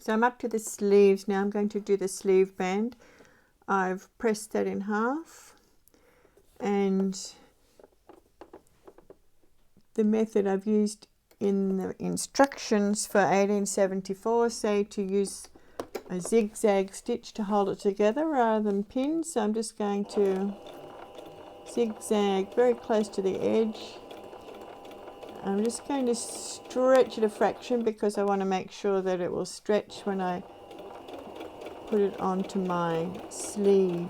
So I'm up to the sleeves now. I'm going to do the sleeve band. I've pressed that in half, and the method I've used in the instructions for 1874 say to use a zigzag stitch to hold it together rather than pin. So I'm just going to zigzag very close to the edge. I'm just going to stretch it a fraction because I want to make sure that it will stretch when I put it onto my sleeve.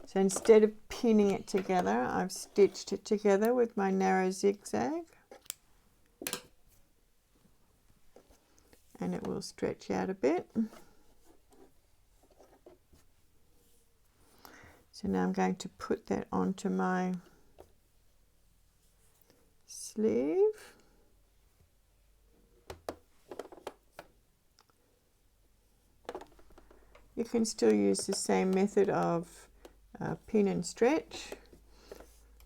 So instead of pinning it together, I've stitched it together with my narrow zigzag, and it will stretch out a bit. So now I'm going to put that onto my sleeve. You can still use the same method of pin and stretch,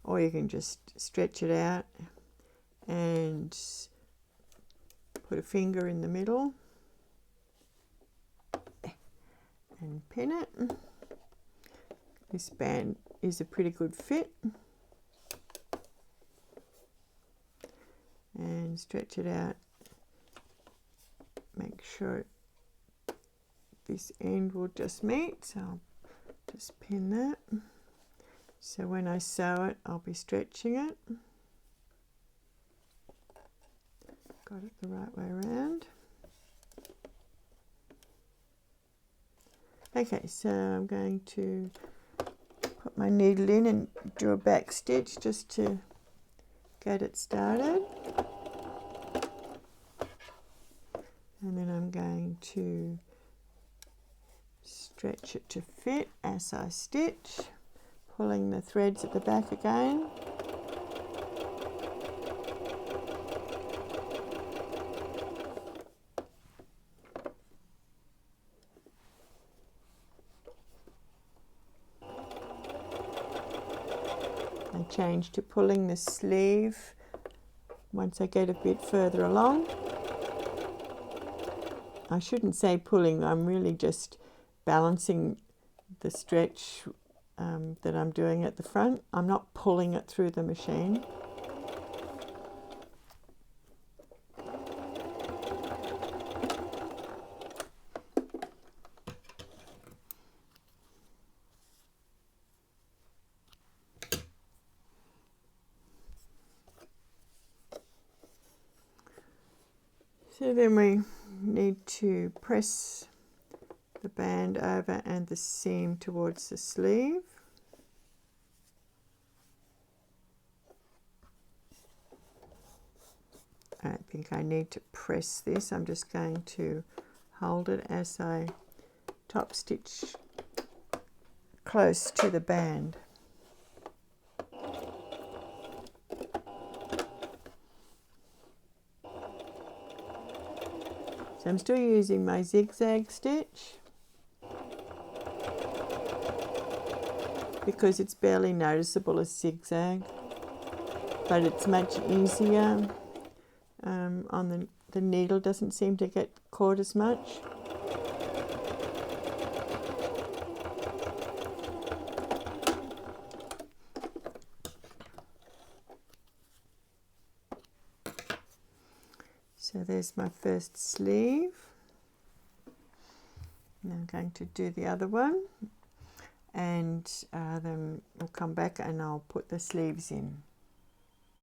or you can just stretch it out and put a finger in the middle and pin it. This band is a pretty good fit, and stretch it out. Make sure this end will just meet, so I'll just pin that. So when I sew it, I'll be stretching it. Got it the right way around. Okay, so I'm going to put my needle in and do a back stitch just to get it started. And then I'm going to stretch it to fit as I stitch, pulling the threads at the back again. I change to pulling the sleeve once I get a bit further along. I shouldn't say pulling, I'm really just balancing the stretch that I'm doing at the front. I'm not pulling it through the machine. So then we need to press the band over and the seam towards the sleeve. I don't think I need to press this. I'm just going to hold it as I top stitch close to the band. So I'm still using my zigzag stitch because it's barely noticeable as zigzag, but it's much easier on the needle, doesn't seem to get caught as much. So there's my first sleeve. Now I'm going to do the other one, and then we'll come back and I'll put the sleeves in.